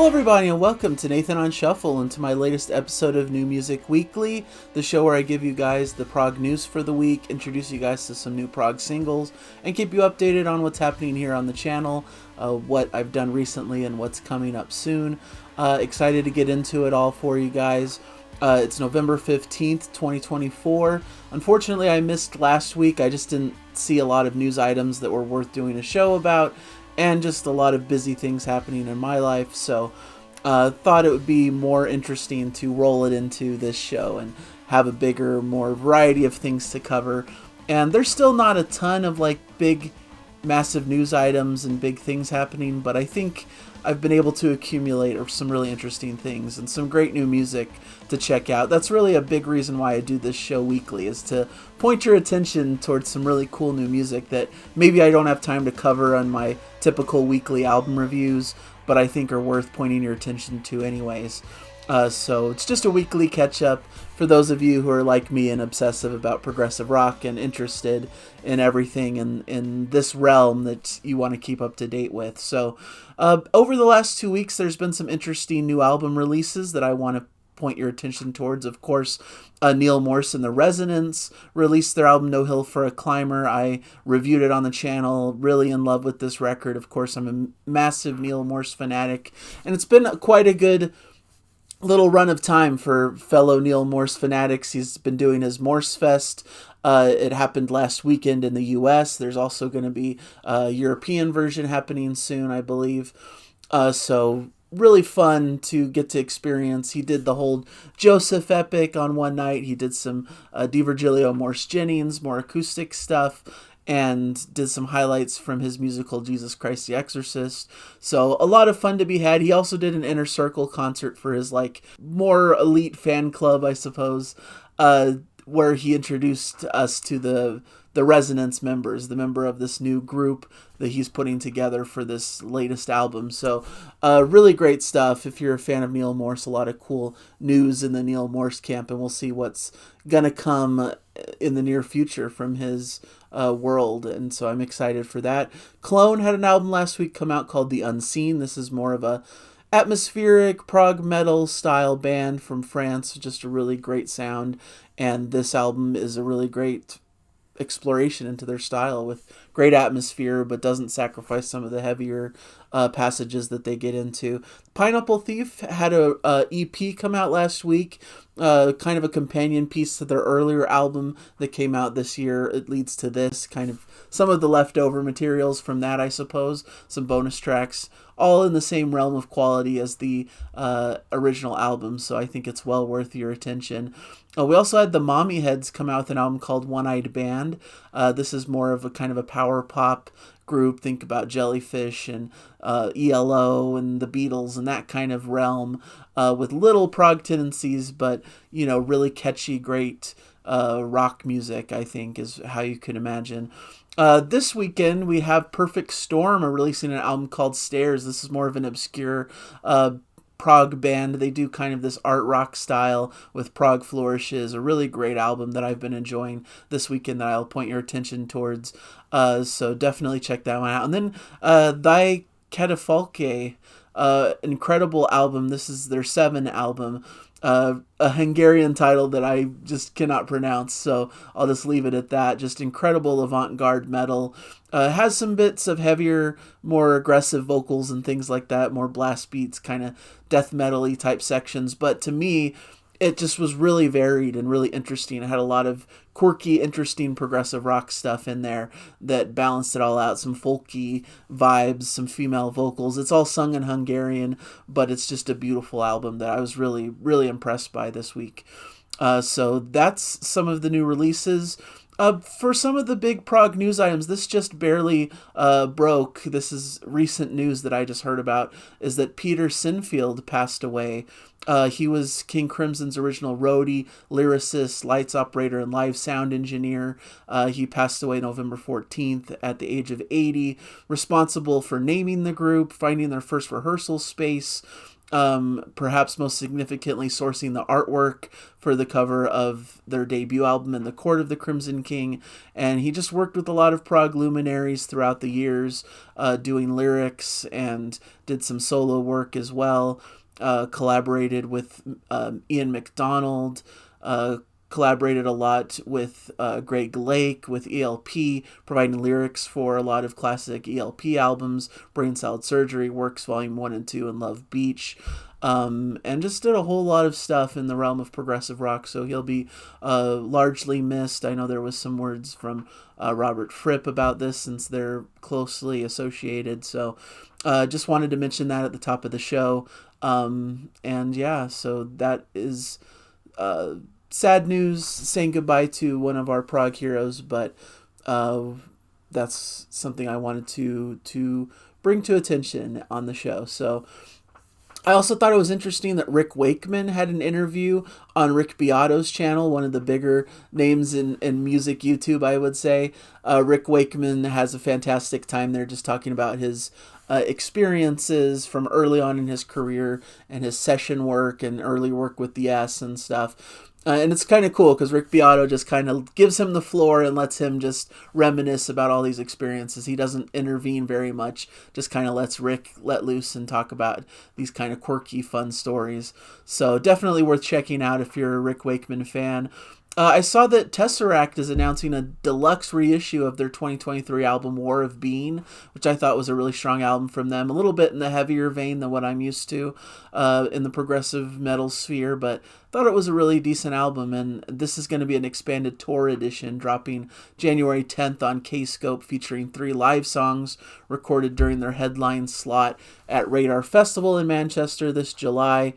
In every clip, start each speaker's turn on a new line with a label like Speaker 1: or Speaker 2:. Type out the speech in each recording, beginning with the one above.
Speaker 1: everybody, and welcome to Nathan on Shuffle and to my latest episode of New Music Weekly, the show where I give you guys the prog news for the week, introduce you guys to some new prog singles, and keep you updated on what's happening here on the channel, what I've done recently and what's coming up soon. Excited to get into it all for you guys. It's November 15th, 2024. Unfortunately, I missed last week. I just didn't see a lot of news items that were worth doing a show about, and just a lot of busy things happening in my life, so thought it would be more interesting to roll it into this show and have a bigger, more variety of things to cover. And there's still not a ton of like big, massive news items and big things happening, but I think I've been able to accumulate some really interesting things and some great new music to check out. That's really a big reason why I do this show weekly, is to point your attention towards some really cool new music that maybe I don't have time to cover on my typical weekly album reviews, but I think are worth pointing your attention to anyways. So it's just a weekly catch-up for those of you who are like me and obsessive about progressive rock and interested in everything in this realm that you want to keep up to date with. So over the last 2 weeks, there's been some interesting new album releases that I want to point your attention towards. Of course, Neal, Morse and the Resonance released their album No Hill for a Climber. I reviewed it on the channel, really in love with this record. Of course, I'm a massive Neal Morse fanatic, and it's been quite a good little run of time for fellow Neal Morse fanatics. He's been doing his Morse Fest. It happened last weekend in the US. There's also going to be a European version happening soon, I believe. So really fun to get to experience. He did the whole Joseph epic on one night. He did some Di Virgilio Morse Jennings, more acoustic stuff, and did some highlights from his musical Jesus Christ the Exorcist. So a lot of fun to be had. He also did an Inner Circle concert for his like more elite fan club, I suppose, where he introduced us to the Resonance members, the member of this new group that he's putting together for this latest album. So really great stuff. If you're a fan of Neal Morse, a lot of cool news in the Neal Morse camp, and we'll see what's gonna come in the near future from his world, and so I'm excited for that. Klone had an album last week come out called The Unseen. This is more of a atmospheric prog metal style band from France, just a really great sound, and this album is a really great exploration into their style with great atmosphere, but doesn't sacrifice some of the heavier passages that they get into. Pineapple Thief had a EP come out last week, kind of a companion piece to their earlier album that came out this year. It leads to this, kind of some of the leftover materials from that, I suppose, some bonus tracks, all in the same realm of quality as the original album, so I think it's well worth your attention. We also had the Mommyheads come out with an album called One-Eyed Band. This is more of a kind of a power pop group. Think about Jellyfish and ELO and the Beatles and that kind of realm, with little prog tendencies, but really catchy, great rock music, I think, is how you could imagine. This weekend we have Perfect Storm are releasing an album called Stairs. This is more of an obscure prog band. They do kind of this art rock style with Prog Flourishes, a really great album that I've been enjoying this weekend that I'll point your attention towards. So definitely check that one out. And then Thy Catafalque, incredible album. This is their 7th album. A Hungarian title that I just cannot pronounce, so I'll just leave it at that. Just incredible avant-garde metal. Has some bits of heavier, more aggressive vocals and things like that, more blast beats, kind of death metal-y type sections, but to me, it just was really varied and really interesting. It had a lot of quirky, interesting progressive rock stuff in there that balanced it all out. Some folky vibes, some female vocals. It's all sung in Hungarian, but it's just a beautiful album that I was really, really impressed by this week. So that's some of the new releases. For some of the big prog news items, this just barely broke. This is recent news that I just heard about, is that Peter Sinfield passed away. He was King Crimson's original roadie, lyricist, lights operator, and live sound engineer. He passed away November 14th at the age of 80, responsible for naming the group, finding their first rehearsal space, perhaps most significantly sourcing the artwork for the cover of their debut album In the Court of the Crimson King. And he just worked with a lot of prog luminaries throughout the years, doing lyrics, and did some solo work as well. Collaborated with Ian MacDonald, collaborated a lot with Greg Lake, with ELP, providing lyrics for a lot of classic ELP albums, Brain Salad Surgery, Works Volume 1 and 2, and Love Beach. And just did a whole lot of stuff in the realm of progressive rock, so he'll be largely missed. I know there was some words from Robert Fripp about this, since they're closely associated, so just wanted to mention that at the top of the show. And yeah, so that is sad news, saying goodbye to one of our prog heroes, but that's something I wanted to bring to attention on the show. So I also thought it was interesting that Rick Wakeman had an interview on Rick Beato's channel, one of the bigger names in music YouTube, I would say. Rick Wakeman has a fantastic time there, just talking about his experiences from early on in his career and his session work and early work with the S and stuff. And it's kind of cool because Rick Beato just kind of gives him the floor and lets him just reminisce about all these experiences. He doesn't intervene very much, just kind of lets Rick let loose and talk about these kind of quirky, fun stories. So definitely worth checking out if you're a Rick Wakeman fan. I saw that TesseracT is announcing a deluxe reissue of their 2023 album War of Being, which I thought was a really strong album from them. A little bit in the heavier vein than what I'm used to in the progressive metal sphere, but thought it was a really decent album. And this is going to be an expanded tour edition, dropping January 10th on K-Scope, featuring 3 live songs recorded during their headline slot at Radar Festival in Manchester this July.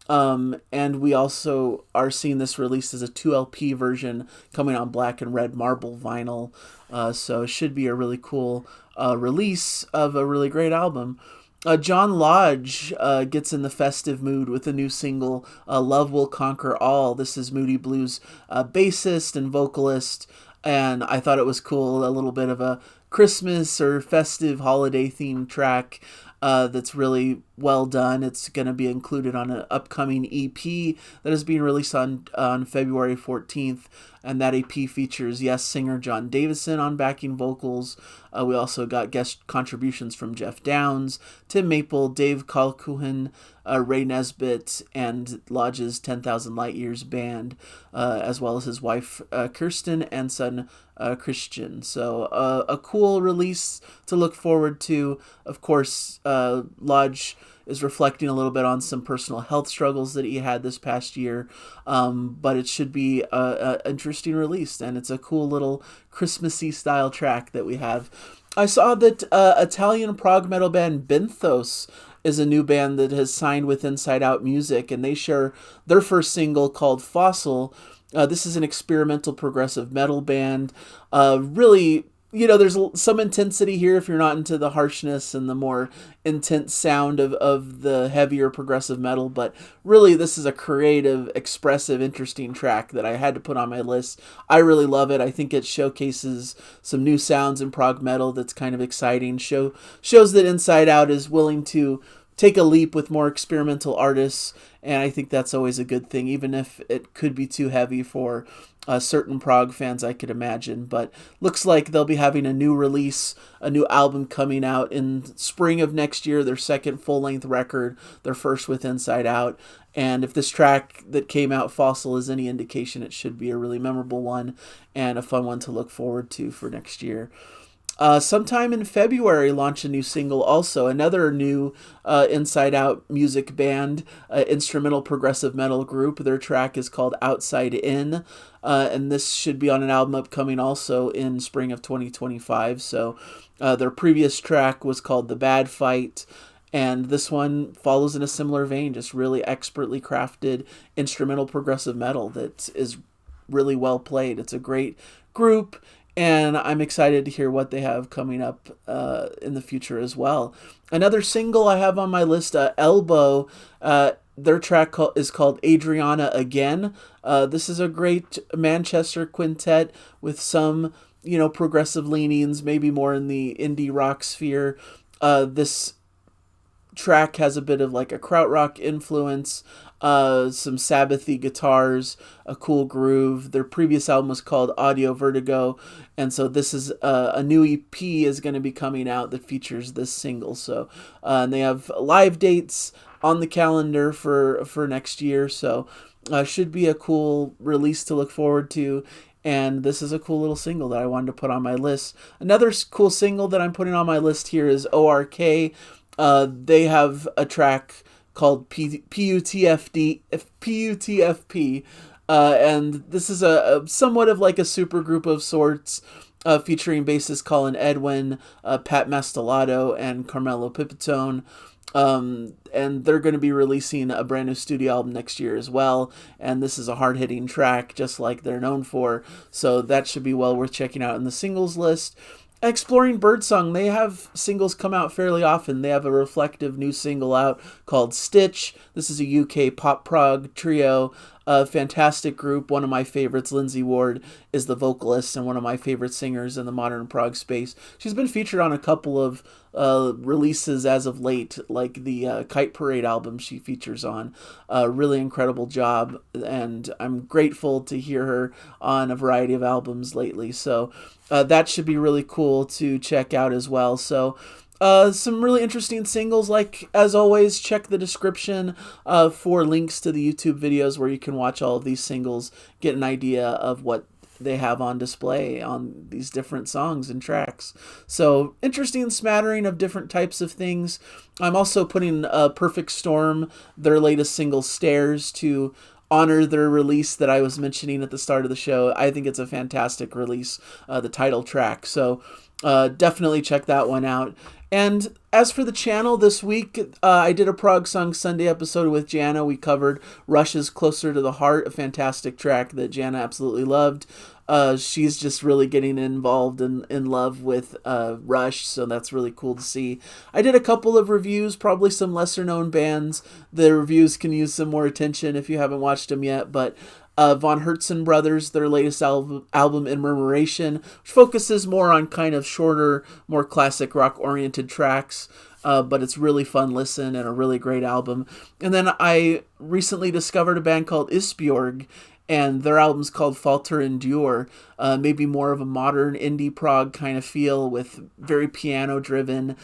Speaker 1: And we also are seeing this released as a 2LP version coming on black and red marble vinyl. So it should be a really cool release of a really great album. John Lodge gets in the festive mood with a new single, Love Will Conquer All. This is Moody Blues bassist and vocalist, and I thought it was cool, a little bit of a Christmas or festive holiday themed track. That's really well done. It's going to be included on an upcoming EP that is being released on February 14th. And that EP features, yes, singer John Davison on backing vocals. We also got guest contributions from Jeff Downs, Tim Maple, Dave Colquhoun, Ray Nesbitt, and Lodge's 10,000 Light Years band, as well as his wife Kirsten and son Christian. So a cool release to look forward to. Of course, Lodge is reflecting a little bit on some personal health struggles that he had this past year, but it should be an interesting release, and it's a cool little Christmassy style track that we have. I saw that Italian prog metal band Benthos is a new band that has signed with Inside Out Music, and they share their first single called Fossil. This is an experimental progressive metal band. Really, there's some intensity here if you're not into the harshness and the more intense sound of the heavier progressive metal. But really, this is a creative, expressive, interesting track that I had to put on my list. I really love it. I think it showcases some new sounds in prog metal that's kind of exciting. Shows that Inside Out is willing to take a leap with more experimental artists, and I think that's always a good thing, even if it could be too heavy for certain prog fans, I could imagine. But looks like they'll be having a new release, a new album coming out in spring of next year, their second full-length record, their first with Inside Out. And if this track that came out, Fossil, is any indication, it should be a really memorable one and a fun one to look forward to for next year. Sometime in February, launch a new single also. Another new Inside Out music band, instrumental progressive metal group. Their track is called Outside In, and this should be on an album upcoming also in spring of 2025. So their previous track was called The Bad Fight, and this one follows in a similar vein, just really expertly crafted instrumental progressive metal that is really well played. It's a great group, and I'm excited to hear what they have coming up in the future as well. Another single I have on my list, Elbow, their track is called Adriana Again. This is a great Manchester quintet with some, progressive leanings, maybe more in the indie rock sphere. This track has a bit of like a krautrock influence, some Sabbathy guitars, a cool groove. Their previous album was called Audio Vertigo, and so this is a new EP is going to be coming out that features this single. So and they have live dates on the calendar for next year, so should be a cool release to look forward to. And this is a cool little single that I wanted to put on my list. Another cool single that I'm putting on my list here is ORK. They have a track called PUTFP, and this is a somewhat of like a super group of sorts, featuring bassist Colin Edwin, Pat Mastelotto, and Carmelo Pipitone. And they're going to be releasing a brand new studio album next year as well, and this is a hard-hitting track just like they're known for, so that should be well worth checking out in the singles list. Exploring Birdsong, they have singles come out fairly often. They have a reflective new single out called Stitch. This is a UK pop prog trio, a fantastic group. One of my favorites, Lindsay Ward, is the vocalist and one of my favorite singers in the modern prog space. She's been featured on a couple of releases as of late, like the Kite Parade album she features on. Really incredible job, and I'm grateful to hear her on a variety of albums lately. So that should be really cool to check out as well. So some really interesting singles. Like, as always, check the description for links to the YouTube videos where you can watch all of these singles, get an idea of what they have on display on these different songs and tracks. So interesting smattering of different types of things. I'm also putting Perfect Storm, their latest single Stairs, to honor their release that I was mentioning at the start of the show. I think it's a fantastic release, the title track. So definitely check that one out. And as for the channel this week, I did a Prog Song Sunday episode with Jana. We covered Rush's Closer to the Heart, a fantastic track that Jana absolutely loved. She's just really getting involved in love with Rush, so that's really cool to see. I did a couple of reviews, probably some lesser-known bands. The reviews can use some more attention if you haven't watched them yet, but Von Hertzen Brothers, their latest album In Murmuration, which focuses more on kind of shorter, more classic rock-oriented tracks, but it's really fun listen and a really great album. And then I recently discovered a band called Isbjorg, and their album's called Falter Endure, maybe more of a modern indie prog kind of feel with very piano-driven,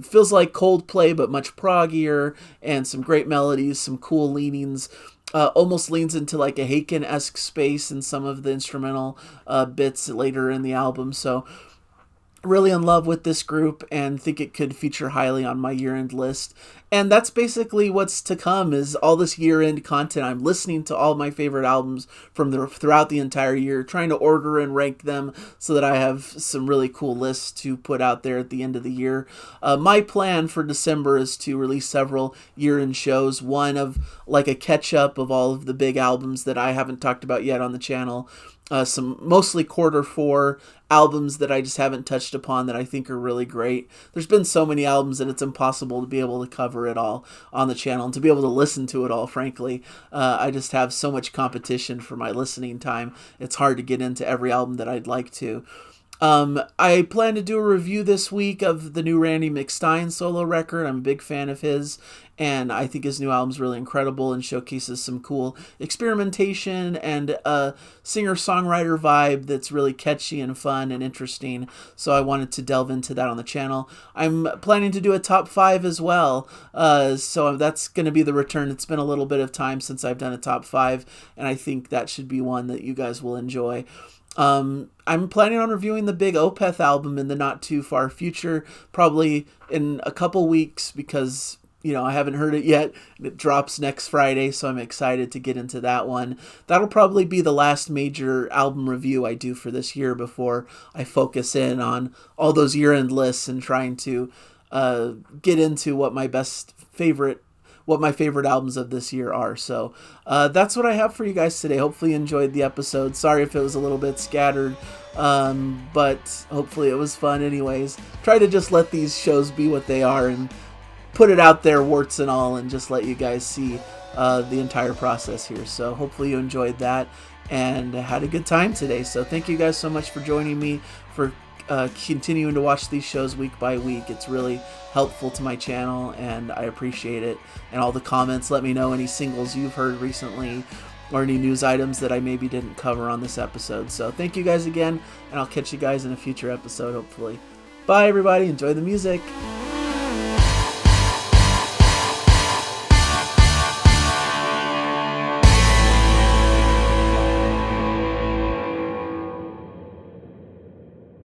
Speaker 1: feels like Coldplay but much proggier, and some great melodies, some cool leanings. Almost leans into like a Haken-esque space in some of the instrumental bits later in the album. So really in love with this group and think it could feature highly on my year-end list. And that's basically what's to come, is all this year-end content. I'm listening to all my favorite albums from throughout the entire year, trying to order and rank them so that I have some really cool lists to put out there at the end of the year. My plan for December is to release several year-end shows, one of like a catch-up of all of the big albums that I haven't talked about yet on the channel. Some mostly Q4 albums that I just haven't touched upon that I think are really great. There's been so many albums that it's impossible to be able to cover it all on the channel and to be able to listen to it all, frankly. I just have so much competition for my listening time. It's hard to get into every album that I'd like to. I plan to do a review this week of the new Randy McStein solo record. I'm a big fan of his, and I think his new album's really incredible and showcases some cool experimentation and a singer-songwriter vibe that's really catchy and fun and interesting, so I wanted to delve into that on the channel. I'm planning to do a top 5 as well, so that's going to be the return. It's been a little bit of time since I've done a top 5, and I think that should be one that you guys will enjoy. I'm planning on reviewing the big Opeth album in the not too far future, probably in a couple weeks, because I haven't heard it yet. It drops next Friday, so I'm excited to get into that one. That'll probably be the last major album review I do for this year before I focus in on all those year-end lists and trying to get into what my favorite albums of this year are. So that's what I have for you guys today. Hopefully you enjoyed the episode. Sorry if it was a little bit scattered, but hopefully it was fun anyways. Try to just let these shows be what they are and put it out there, warts and all, and just let you guys see the entire process here. So hopefully you enjoyed that and had a good time today. So thank you guys so much for joining me for continuing to watch these shows week by week. It's really helpful to my channel, and I appreciate it. And all the comments, let me know any singles you've heard recently or any news items that I maybe didn't cover on this episode. So thank you guys again, and I'll catch you guys in a future episode, hopefully. Bye, everybody. Enjoy the music.